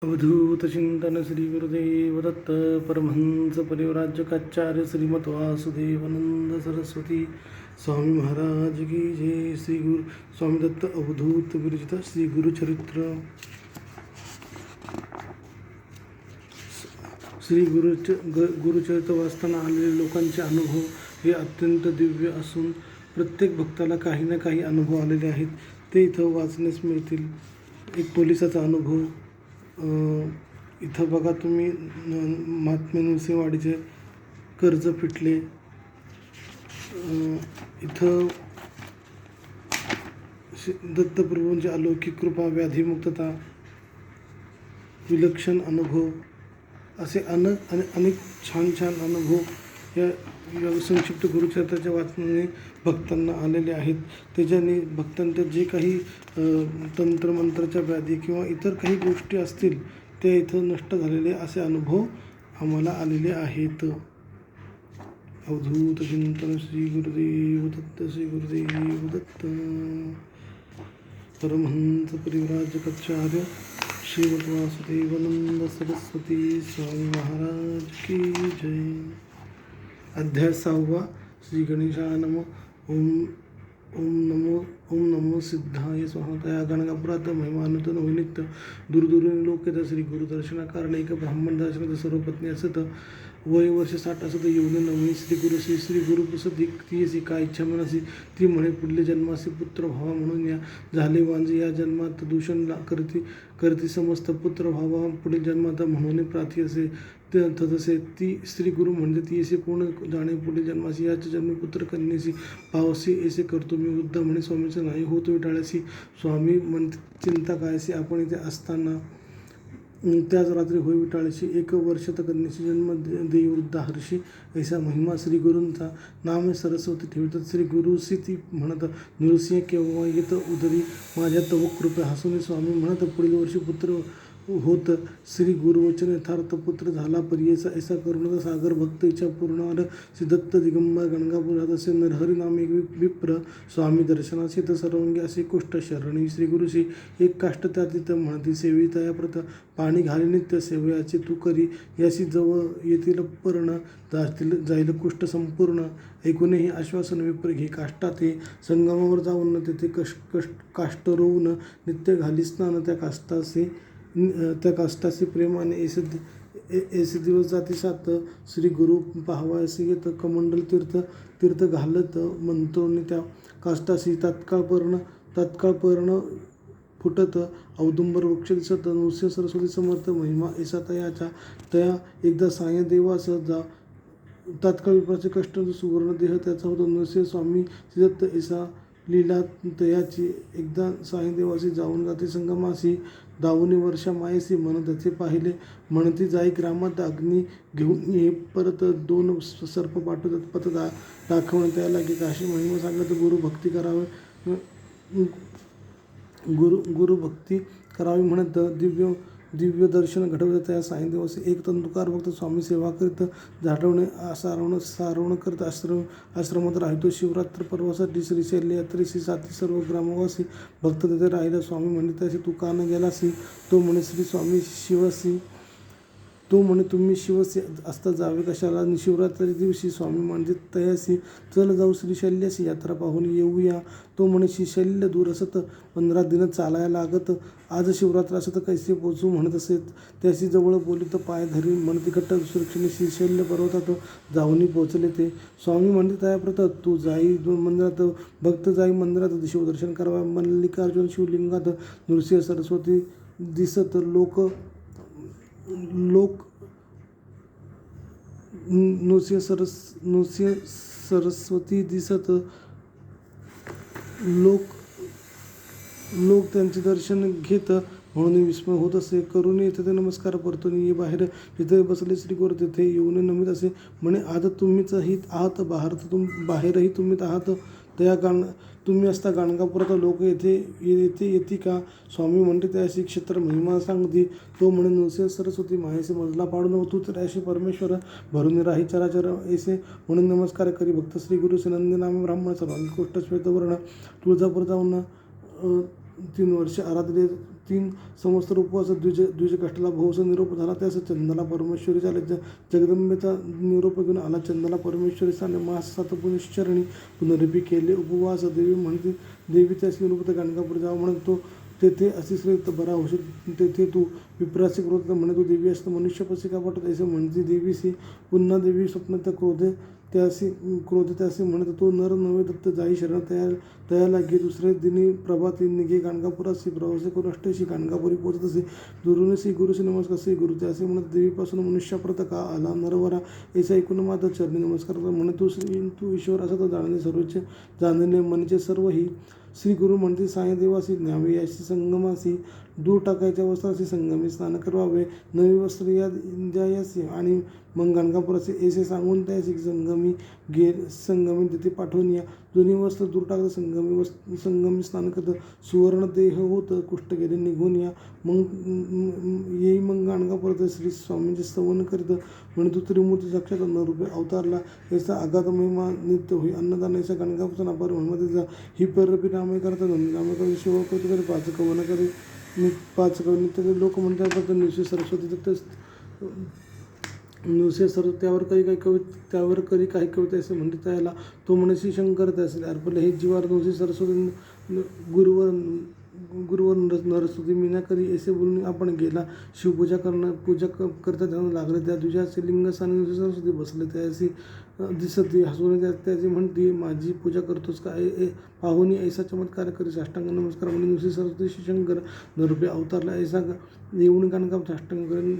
अवधूत चिंतन श्री गुरुदेव दत्त परमहंस परिव्राजकाचार्य श्रीमत वासुदेवानंद सरस्वती स्वामी महाराज की जय. श्री गुरु स्वामी दत्त अवधूत विरचित श्री गुरुचरित्र. श्री गुरुचरित्र वाचताना आलेले लोकांचे अनुभव हे अत्यंत दिव्य असून प्रत्येक भक्ताला काही ना काही अनुभव आलेले आहेत. ते इथं वाचण्यास मिळतील. एक पोलिसाचा अनुभव. इथं बघा तुम्ही महात्मा नृसिंहवाडीचे कर्ज फिटले. इथं दत्तप्रभूंची अलौकिक कृपा, व्याधीमुक्तता, विलक्षण अनुभव असे अनेक छान अनुभव या संक्षिप्त गुरुचरित्राच्या वाचनाने भक्तांना आलेले आहेत. त्याच्याने भक्तांच्या जे काही तंत्रमंत्राच्या व्याधी किंवा इतर काही गोष्टी असतील त्या इथं नष्ट झालेले असे अनुभव आम्हाला आलेले आहेत. अवधूत चिंतन श्री गुरुदेव दत्त. श्री गुरुदेव दत्त. परमहंस परिव्राजकाचार्य श्रीमत वासुदेवानंद सरस्वती स्वामी महाराज की जय. अध्याय 6. श्री गणेशाय नमः. ओम नमो सिद्धाय स्वाहा. तया गणगापुरात महिमानुतन होईनित्य दूरदूरून लोक येतात. श्री गुरुदर्शनाकारण एक ब्राह्मण दर्शनात सर्व पत्नी असत. वय वर्ष 60 असत. येऊन नवमी श्री गुरु प्रसाद ती काय इच्छा मनसी. ती म्हणे पुढले जन्मासी पुत्र व्हावा म्हणून या झाले वांजे. या जन्मात दूषण करती समस्त पुत्र व्हावा पुढील जन्मात म्हणून प्रार्थी असे. तसे ती स्त्री गुरु म्हणजे ती असे कोण जाणे पुढील जन्मासी. याच जन्मी पुत्र कन्येसी पावसी ऐसे करतो मी. वृद्ध म्हणे स्वामीचं नाही होत विटाळ्यासी. स्वामी म्हणते चिंता कायसी. आपण इथे असताना त्याच रात्री होय विटाळशी. 1 वर्षात कन्येशी जन्म देई वृद्धा हर्षी. ऐसा महिमा श्री गुरूंचा. नाम सरस्वती ठेवितात. श्री गुरुसी ती म्हणत नृसिंह केव्हा येत उदरी माझ्या तव कृपे हसून. स्वामी म्हणत पुढील वर्षी पुत्र होत. श्री गुरुवचन यथार्थ पुत्र झाला परियेचा. ऐसा करुणाचा सागर भक्त इच्छा पूर्णार. सिद्धत्त दिगंबर गणगापुरात असे नरहरी नाम एक विप्र. स्वामी दर्शनासी तर सर्वांगी असे कुष्ठ शरणी. श्री गुरुशी एक काष्ट त्यातीत म्हणती सेवी तया प्रत. पाणी घाली नित्य सेवयाचे तू करी. याशी जवळ येतील पर्ण जाईल कुष्ठ संपूर्ण. ऐकूनही आश्वासन विप्र घे काष्टा ते. संगमावर जाऊन तेथे काष्ट रोवून नित्य घाली स्नान. त्या काष्टाशी प्रेमाने ऐसे दिवस जाती 7. श्री गुरु पाहावयासी येत कमंडल तीर्थ घालत मंत्रोनी त्या काष्टाशी. तात्काळ पर्ण फुटत औदुंबर वृक्ष दिसत. नृसिंह सरस्वती समर्थ महिमा ऐसा तया एकदा साय देवास जा. तात्काळ विप्राचे कष्ट सुवर्ण देह त्याचा होतो. नृसिंह स्वामी सिद्धत्त ऐसा लीला तयाची. एकदा साई देवासी जाऊन जाते संगमासी. 10 वर्षा मायेसी मन त्याचे पाहिले. म्हणती जाई ग्रामात अग्नी घेऊन ये परत. 2 सर्प पाठवतात पत दाखवणं त्या लागे. काशी महिमा सांगत गुरु भक्ती करावी म्हणत दिव्य दर्शन घडवत. त्या साई दिवशी एक तंतुकार भक्त स्वामी सेवा करीत झाडवणे सारवण करत आश्रमात राहतो. शिवरात्र पर्वासाठी श्रीशैल्य यात्रेशी 7 सर्व ग्रामवासी भक्त तिथे राहिला. स्वामी म्हणे त्याशी तू का न गेलासी. तो म्हणे श्री स्वामी शिवसी. तो म्हणे तुम्ही शिवसी असता जावे कशाला. शिवरात्री दिवशी स्वामी म्हणजे तयासी चल जाऊ श्रीशैल्यासी यात्रा पाहून येऊया. तो म्हणे श्रीशैल्य दूर असत 15 दिन चालायला लागत. आज शिवरात्र असत कैसे पोचू म्हणत असेत. त्याशी जवळ बोलित पाय धरी म्हणते घट्ट सुरक्षेने श्रीशैल्य पर्वतात जाऊन पोचले ते. स्वामी म्हणते तयाप्रत तू जाई मंदिरात. भक्त जाई मंदिरात शिवदर्शन करावा. मल्लिकार्जुन शिवलिंगात नृसिंह सरस्वती दिसत. नृसिंह सरस्वती दिसत. लोक त्यांचे दर्शन घेत म्हणून विस्मय होत असे. करून येथे ते नमस्कार परतून ये बाहेर. तिथे बसले श्री गुरु तेथे येऊन नमित असे म्हणे आत तुम्हीच आहात बाहेरही तुम्हीच आहात. तुम्ही असता गाणगापुरात लोक येते का. स्वामी म्हणते त्याशी क्षेत्र महिमा सांगती. तो म्हणे नृसिंह सरस्वती मायेसे मजला पाडून तू तर अशी परमेश्वर भरून राही चराचर ऐसे म्हणून नमस्कार करी. भक्त श्री गुरु नंदी नामे ब्राह्मण सर्वांगी कोष्ठ श्वेतवर्ण. तुळजापूर जाऊन 3 वर्ष आराधले. 3 संवत्सर उपवास द्विजकष्टाला भाऊचा निरोप झाला. त्यास चंदाला परमेश्वरी झाले. जगदंबेचा निरोप घेऊन आला. चंदाला परमेश्वरी स्थाने मास 7 पुनिश्चरणी पुनरपी केले उपवास. देवी म्हणते देवी त्यास निरोप गाणगापूर जावा म्हणतो. तेथे असे श्री बरा होशील. तेथे तू विप्रासी क्रोध म्हणे तू देवी असतं मनुष्यपशी का पाठवत असे म्हणते देवीसी. पुन्हा देवी स्वप्नात क्रोध त्यासी म्हणत तो नर नव्हे दत्त जाई शरण तयाला घे. दुसऱ्या दिनी प्रभाती निघे गाणगापुरासी प्रवास करून अष्टशी गाणगापुरी पोचत असे. दुरून श्री गुरुशी नमस्कार श्री गुरु त्यासे म्हणत देवीपासून मनुष्यापर्यंत का आला नरवरा ऐसा ऐकून माता चरणी नमस्कार म्हणे तू ईश्वर असं तर जाणणे सर्वच जाणणे मनचे सर्व ही. श्री गुरु म्हणते साय देवासी न्यावे याशी संगमासी दूर टाकायच्या वस्त्राशी संगमी स्नान करावे. नवी वस्त्र या द्यायासी आणि मग गाणगापुराचे ऐसे सांगून त्याशी संगमी तिथे पाठवून या. जुनी वस्त्र दूर टाकत संगमी स्नान करत सुवर्ण देह होत कुष्ठ गेले निघून या. मग गाणगापुरात श्री स्वामींचे स्तवन करीत म्हणे तू त्रिमूर्ती साक्षात नरूपे अवतारला ऐसा आघात महिमा नित्य होई. अन्नदान ऐसा गाणगापूरचा नापार महिमा ही पररपी रामे करता रामे कर शिव करतो करे पाच कवन नित्य लोक म्हणतात निश्चित सरस्वती नुसे सर्व त्यावर करी काही कविता असे म्हणते त्याला तो म्हणे श्री शंकर त्याचे अर्पले हे जीवार नुसे सरस्वती गुरुवर नरस्वती मीना करी ऐसे बोलून आपण गेला. शिवपूजा करता त्यांना लागले. त्या तुझ्या लिंगस्थानी नुसे सरस्वती बसले त्याशी दिसती हसून त्याची म्हणती माझी पूजा करतोस का पाहुणी ऐसा चमत्कार करी साष्टांग नमस्कार म्हणजे नुसे सरस्वती श्रीशंकर नरूपे अवतारला ऐसा येऊन गाणगापूर साष्टांग करून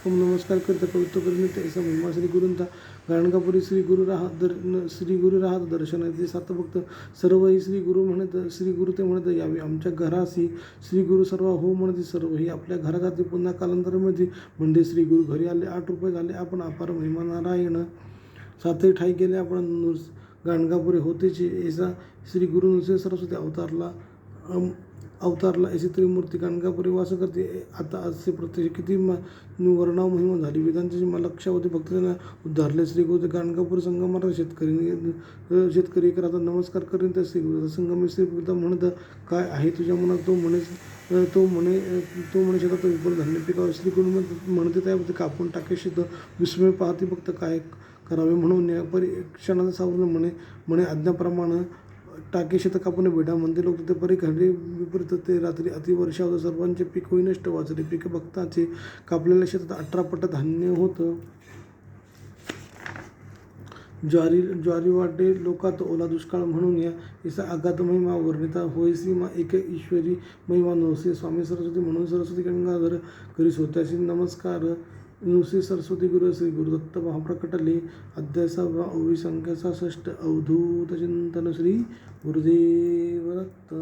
नमस्कार करता कवित्व करून ऐसा महिमा श्री गुरूंचा. गाणगापुरी श्री गुरु राहत दर्शन ते 7 भक्त सर्व ही श्री गुरु ते म्हणत यावे आमच्या घरासी. श्री गुरु सर्व हो म्हणते सर्व ही आपल्या घरात जाते पुन्हा कालांतरामध्ये म्हणजे श्री गुरु घरी आले 8 रुपये झाले आपण अपार महिमा नारायण. 7 ठाई गेले आपण गाणगापुरी होतेची ऐसा श्री गुरु नुसे सरस्वती अवतारला ऐसी त्रिमूर्ती गाणगापुरी वास करते. आता असे प्रत्यक्ष किती वर्णाव महिमा झाली. वेदांची लक्षावधी भक्त त्यांना उद्धारले. श्री गुरु गाणगापूर संगमाला शेतकरी करता नमस्कार करीन त्या श्री गुरु संगमी श्री गुरु म्हणत काय आहे तुझ्या मनात तो म्हणे शेतात विपुल धान्य पिकावं. श्री गुरु म्हणते त्यामध्ये कापून टाके शेत विस्मय पाहते भक्त काय करावे म्हणून या परीक्षणाचं सावरून म्हणे आज्ञाप्रमाणे टाके शेत कापून बेडा म्हणते लोक तिथे परी घडले विपरीत ते रात्री अतिवर्षा होतं सर्वांचे पीक होई नष्ट वाचले. पीक भक्ताचे कापलेल्या शेतात 18 पट धान्य होतं. ज्वारी वाटे लोकात ओला दुष्काळ म्हणून या ऐसा आघात महिमा वर्णिता होईसी मा एक ईश्वरी महिमा नवसे. स्वामी सरस्वती म्हणून सरस्वती गंगाधर करी स्वतःशी नमस्कार. नुसे सरस्वती गुरु श्री गुरुदत्त महाप्रकटले. अध्याय 6 ओवी संख्या 66 अवधूत चिंतन श्री गुरुदेव दत्त.